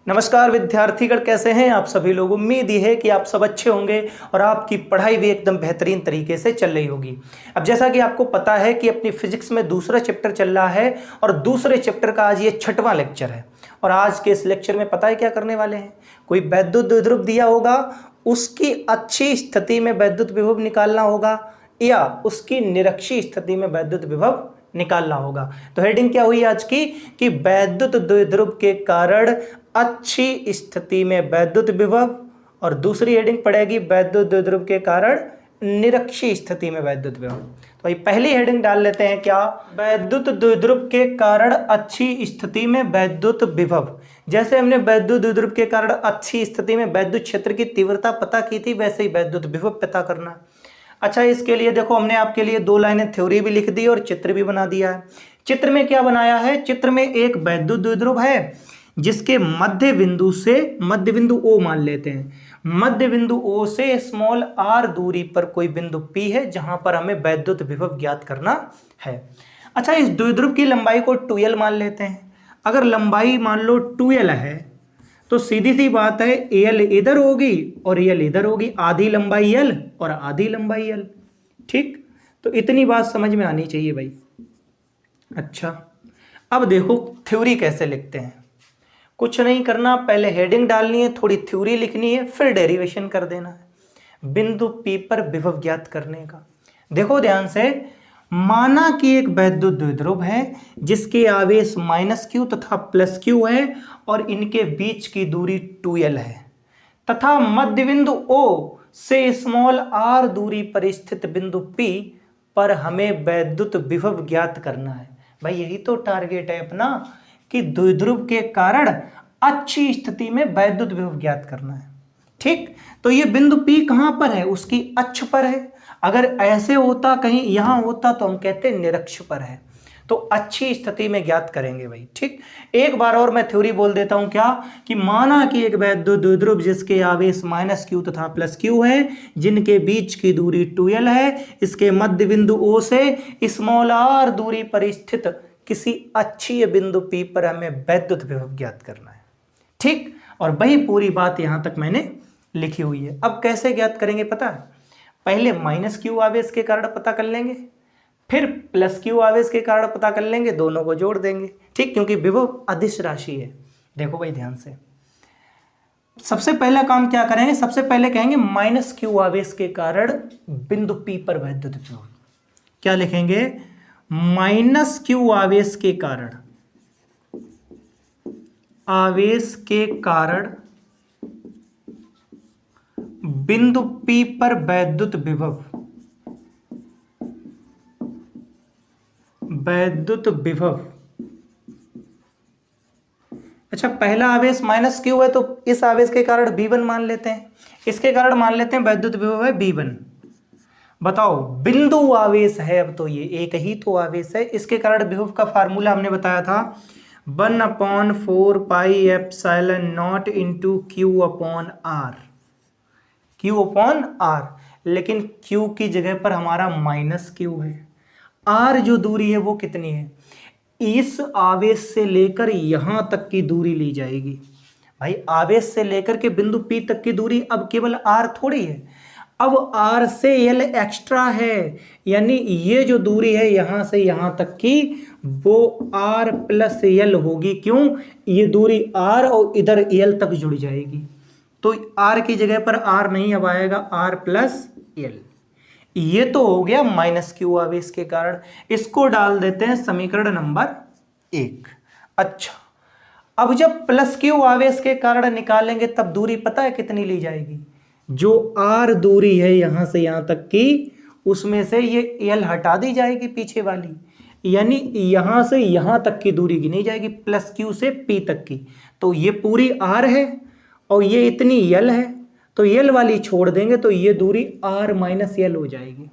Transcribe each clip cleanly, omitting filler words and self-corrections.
नमस्कार विद्यार्थीगण, कैसे हैं आप सभी लोग। उम्मीद ये है कि आप सब अच्छे होंगे और आपकी पढ़ाई भी एकदम बेहतरीन तरीके से चल रही होगी। अब जैसा कि आपको पता है कि अपनी फिजिक्स में दूसरा चैप्टर चल रहा है और दूसरे चैप्टर का आज ये 6वां लेक्चर है। और आज के इस लेक्चर में पता है क्या करने वाले हैं। कोई वैद्युत द्विध्रुव दिया होगा, उसकी अच्छी स्थिति में वैद्युत विभव निकालना होगा या उसकी निरक्षी स्थिति में वैद्युत विभव निकालना होगा। तो हेडिंग क्या हुई आज की कि वैद्युत द्विध्रुव के कारण अच्छी स्थिति में वैद्युत विभव, और दूसरी हेडिंग पड़ेगी वैद्युत द्विध्रुव के कारण निरक्षी स्थिति में वैद्युत विभव। तो ये पहली हेडिंग डाल लेते हैं, क्या वैद्युत द्विध्रुव के कारण अच्छी स्थिति में वैद्युत विभव। जैसे हमने वैद्युत द्विध्रुव के कारण अच्छी स्थिति में वैद्युत क्षेत्र की तीव्रता पता की थी, वैसे ही वैद्युत विभव पता करना। अच्छा, इसके लिए देखो हमने आपके लिए 2 लाइनें थ्योरी भी लिख दी और चित्र भी बना दिया है। चित्र में क्या बनाया है, चित्र में एक वैद्युत द्विध्रुव है जिसके मध्य बिंदु से, मध्य बिंदु O मान लेते हैं, मध्य बिंदु O से स्मॉल r दूरी पर कोई बिंदु P है जहां पर हमें वैद्युत विभव ज्ञात करना है। अच्छा, इस द्विध्रुव की लंबाई को 2l मान लेते हैं। अगर लंबाई मान लो 2l है तो सीधी सी बात है l इधर होगी और l इधर होगी, आधी लंबाई l और आधी लंबाई l। ठीक, तो इतनी बात समझ में आनी चाहिए भाई। अच्छा, अब देखो थ्योरी कैसे लिखते हैं। कुछ नहीं करना, पहले हेडिंग डालनी है, थोड़ी थ्योरी लिखनी है, फिर डेरिवेशन कर देना है बिंदु P पर विभव ज्ञात करने का। देखो ध्यान से, माना कि एक वैद्युत द्विध्रुव है जिसके आवेश -q तथा +q है और इनके बीच की दूरी 2l है तथा मध्य बिंदु O से स्मॉल r दूरी पर स्थित बिंदु P पर हमें वैद्युत विभव ज्ञात करना है। भाई यही तो टारगेट है अपना कि द्विध्रुव के कारण अच्छी स्थिति में वैद्युत विभव ज्ञात करना है। ठीक, तो ये बिंदु P कहां पर है, उसकी अक्ष पर है। अगर ऐसे होता, कहीं यहां होता तो हम कहते निरक्ष पर है। तो अच्छी स्थिति में ज्ञात करेंगे भाई। ठीक, एक बार और मैं थ्योरी बोल देता हूं, क्या कि माना कि एक वैद्युत द्विध्रुव जिसके आवेश -q तथा +q है, जिनके बीच की दूरी 2l है, इसके मध्य बिंदु O से स्मॉल r दूरी पर स्थित किसी अच्छी बिंदु P पर हमें वैद्युत विभव ज्ञात करना है। ठीक, और वही पूरी बात यहां तक मैंने लिखी हुई है। अब कैसे ज्ञात करेंगे पता है, पहले -q आवेश के कारण पता कर लेंगे, फिर +q आवेश के कारण पता कर लेंगे, दोनों को जोड़ देंगे। ठीक, क्योंकि विभव अदिश राशि है। देखो भाई ध्यान से, सबसे पहला काम क्या करेंगे, सबसे पहले कहेंगे -q आवेश के कारण बिंदु P पर वैद्युत विभव। क्या लिखेंगे, -q आवेश के कारण, आवेश के कारण बिंदु P पर वैद्युत विभव, वैद्युत विभव। अच्छा, पहला आवेश -q है तो इस आवेश के कारण V1 मान लेते हैं, इसके कारण मान लेते हैं वैद्युत विभव है V1। बताओ, बिंदु आवेश है, अब तो ये एक ही तो आवेश है, इसके कारण विभव का फार्मूला हमने बताया था 1/4 pi epsilon not into Q/R, Q/R। लेकिन Q की जगह पर हमारा -q है। R जो दूरी है वो कितनी है, इस आवेश से लेकर यहां तक की दूरी ली जाएगी। भाई आवेश से लेकर के बिंदु P तक की दूरी अब केवल R थोड़ी है, अब R से L एक्स्ट्रा है, यानी ये जो दूरी है यहां से यहां तक की वो R + L होगी। क्यों, ये दूरी R और इधर L तक जुड़ जाएगी, तो R की जगह पर R नहीं अब आएगा R + L। ये तो हो गया -q आवेश के कारण, इसको डाल देते हैं समीकरण नंबर 1। अच्छा, अब जब +q आवेश के कारण निकालेंगे तब दूरी पता है कितनी ली जाएगी, जो R दूरी है यहां से यहां तक की, उसमें से ये L हटा दी जाएगी पीछे वाली, यानी यहां से यहां तक की दूरी गिनी जाएगी +q से P तक की। तो ये पूरी R है और ये इतनी L है, तो L वाली छोड़ देंगे तो ये दूरी R - L हो जाएगी।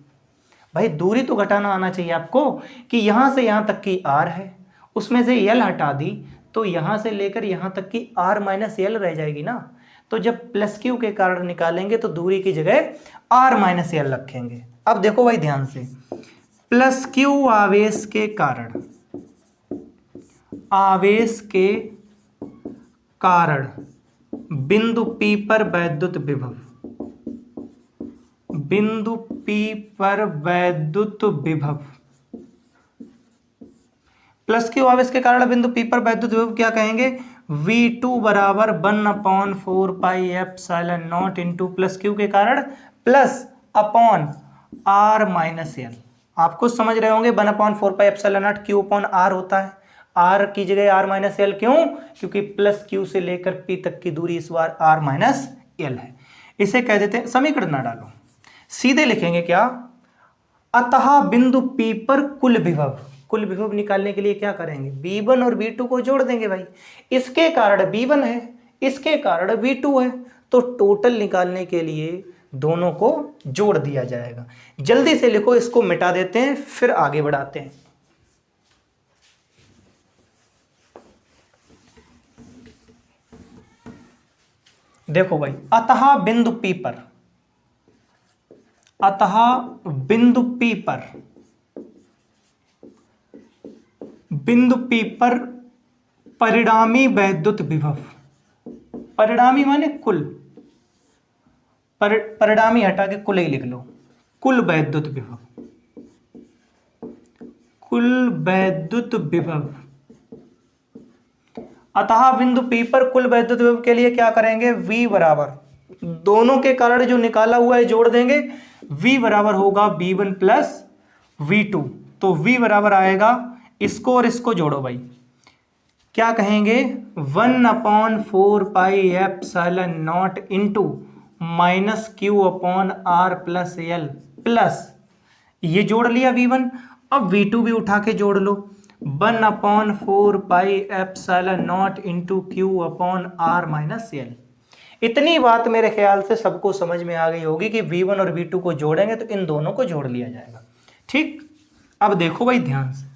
भाई दूरी तो घटाना आना चाहिए आपको कि यहां से यहां तक की R है, उसमें से L हटा दी तो यहां से लेकर यहां तक की R - L रह जाएगी ना। तो जब +q के कारण निकालेंगे तो दूरी की जगह R - L रखेंगे। अब देखो भाई ध्यान से, +q आवेश के कारण, आवेश के कारण बिंदु P पर वैद्युत विभव, बिंदु P पर वैद्युत विभव प्लस क्यू। अब इसके कारण बिंदु P पर वैद्युत विभव क्या कहेंगे, V2 बराबर 1/4πε0 इंटू प्लस क्यू के कारण plus upon R minus L. आपको समझ रहे होंगे 1/4πε0 क्यू अपॉन आर होता है, आर की जगह आर माइनस एल, क्यों, क्योंकि प्लस क्यू से लेकर पी तक की दूरी इस बार आर माइनस एल है। इसे कह देते हैं, समीकरण ना डालो, सीधे लिखेंगे क्या, अतः बिंदु P पर कुल विभव, कुल विभव निकालने के लिए क्या करेंगे, V1 और V2 को जोड़ देंगे भाई। इसके कारण V1 है, इसके कारण V2 है, तो टोटल निकालने के लिए दोनों को जोड़ दिया जाएगा। जल्दी से लिखो, इसको मिटा देते हैं फिर आगे बढ़ाते हैं। देखो भाई, अतः बिंदु P पर, अतः बिंदु P पर, बिंदु P पर परिणामी वैद्युत विभव, परिणामी माने कुल, परिणामी हटा के कुल ही लिख लो, कुल वैद्युत विभव, कुल वैद्युत विभव। अतः बिंदु P पर कुल वैद्युत विभव के लिए क्या करेंगे, V बराबर, दोनों के कारण जो निकाला हुआ है जोड़ देंगे, V बराबर होगा V1 प्लस V2। तो V बराबर आएगा, इसको और इसको जोड़ो भाई, क्या कहेंगे, 1/4πε0 into minus Q upon R plus L plus, ये जोड़ लिया V1, अब V2 भी उठा के जोड़ लो, 1/4πε0 into Q upon R minus L. इतनी बात मेरे ख्याल से सबको समझ में आ गई होगी कि V1 और V2 को जोड़ेंगे तो इन दोनों को जोड़ लिया जाएगा। ठीक, अब देखो भाई ध्यान से,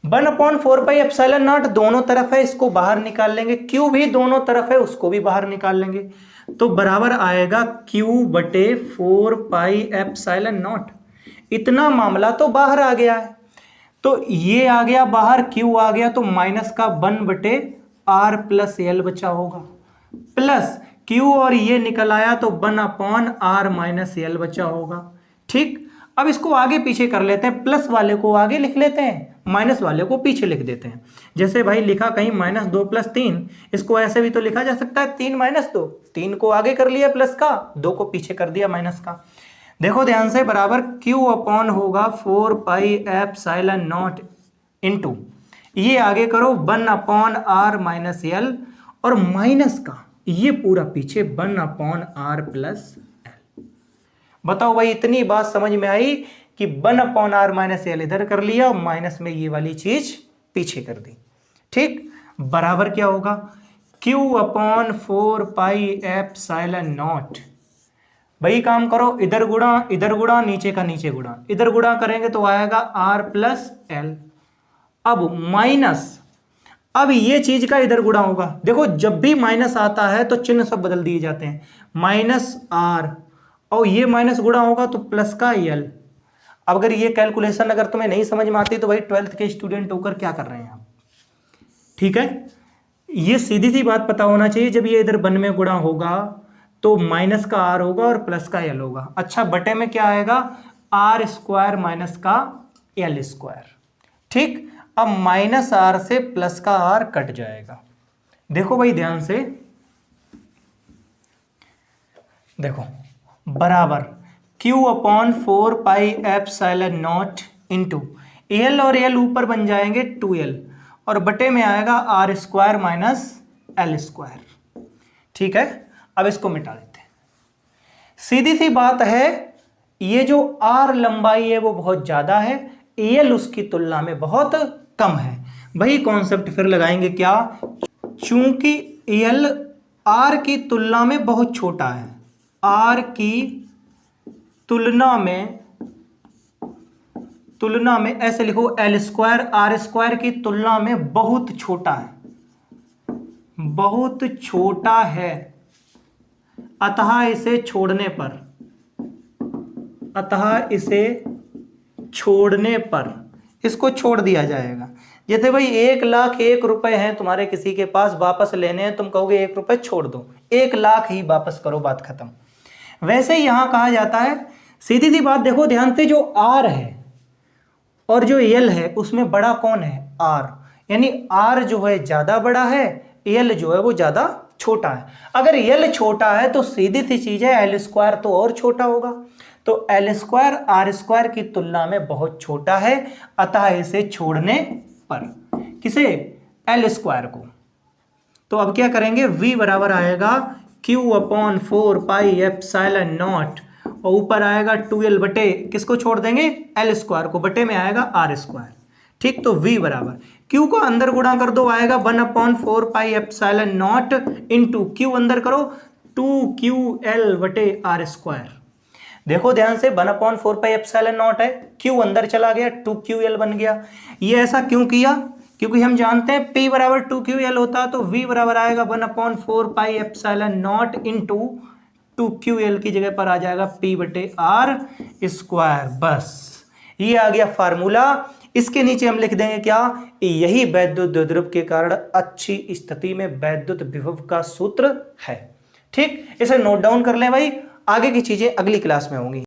1/4πε0 दोनों तरफ है, इसको बाहर निकाल लेंगे, Q भी दोनों तरफ है, उसको भी बाहर निकाल लेंगे, तो बराबर आएगा Q/4πε0। इतना मामला तो बाहर आ गया है, तो ये आ गया बाहर, Q आ गया, तो माइनस का 1/r प्लस एल बचा होगा, प्लस Q और ये निकल आया तो 1/r माइनस एल बचा होगा। ठीक, अब इसको आगे पीछे कर लेते हैं, प्लस वाले को आगे लिख लेते हैं, माइनस वाले को पीछे लिख देते हैं। जैसे भाई लिखा कहीं -2 + 3, इसको ऐसे भी तो लिखा जा सकता है 3 - 2, 3 को आगे कर लिया प्लस का, 2 को पीछे कर दिया माइनस का। देखो ध्यान से, बराबर Q अपॉन होगा 4πε0 इंटू, ये आगे करो 1/r माइनस एल, और माइनस का ये पूरा पीछे 1/r प्लस एल। बताओ भाई, इतनी बात समझ में आई कि 1/r माइनस एल इधर कर लिया, माइनस में ये वाली चीज पीछे कर दी। ठीक, बराबर क्या होगा, Q/4πε0। भाई काम करो, इधर गुणा, नीचे का नीचे गुणा, इधर गुणा करेंगे तो आएगा r प्लस एल। अब माइनस, अब ये चीज का इधर गुणा होगा। देखो जब भी माइनस आता है तो चिन्ह सब बदल दिए जाते हैं, -r, और ये माइनस गुणा होगा तो प्लस का एल। अब अगर ये कैलकुलेशन अगर तुम्हें नहीं समझ में आती तो भाई 12th के स्टूडेंट होकर क्या कर रहे हैं आप। ठीक है, ये सीधी सी बात पता होना चाहिए, जब ये इधर 1 में गुणा होगा तो माइनस का r होगा और प्लस का l होगा। अच्छा, बटे में क्या आएगा, r² माइनस का l²। ठीक, अब -r से प्लस का r कट जाएगा। देखो भाई ध्यान से, देखो बराबर Q/4πε0 इंटू एल, और एल ऊपर बन जाएंगे 2l, और बटे में आएगा r² माइनस l²। ठीक है, अब इसको मिटा देते हैं। सीधी सी बात है, ये जो r लंबाई है वो बहुत ज्यादा है, एल उसकी तुलना में बहुत कम है। वही कॉन्सेप्ट फिर लगाएंगे क्या, चूंकि एल r की तुलना में बहुत छोटा है, r की तुलना में ऐसे लिखो, l² r² की तुलना में बहुत छोटा है, बहुत छोटा है, अतः इसे छोड़ने पर इसको छोड़ दिया जाएगा। जैसे भाई 1,01,000 रुपए हैं तुम्हारे किसी के पास, वापस लेने हैं, तुम कहोगे 1 रुपए छोड़ दो, 1,00,000 ही वापस करो, बात खत्म। वैसे ही यहां कहा जाता है, सीधी सी बात देखो ध्यान से, जो आर है और जो एल है उसमें बड़ा कौन है, आर, यानी आर जो है ज्यादा बड़ा है, एल जो है वो ज्यादा छोटा है। अगर एल छोटा है तो सीधी सी चीज है, एल स्क्वायर तो और छोटा होगा, तो एल स्क्वायर आर स्क्वायर की तुलना में बहुत छोटा है, अतः इसे छोड़ने पर, किसे, एल स्क्वायर को। तो अब क्या करेंगे, v बराबर आएगा q/4πε0, और ऊपर आएगा 2l बटे, किसको छोड़ देंगे, एल स्क्वायर को, बटे में आएगा आर स्क्वायर। ठीक, तो v बराबर q को अंदर गुणा कर दो, आएगा 1/4πε0 इंटू q अंदर करो 2ql बटे आर स्क्वायर। देखो ध्यान से, 1/4πε0 है, q अंदर चला गया, 2ql बन गया। ये ऐसा क्यों किया, क्योंकि हम जानते हैं p बराबर 2ql होता है, तो v बराबर आएगा 1/4πε0 इंटू 2ql की जगह पर आ जाएगा p बटे आर स्क्वायर। बस ये आ गया फार्मूला। इसके नीचे हम लिख देंगे क्या, यही वैद्युत द्विध्रुव के कारण अच्छी स्थिति में वैद्युत विभव का सूत्र है। ठीक, इसे नोट डाउन कर लें भाई, आगे की चीजें अगली क्लास में होंगी।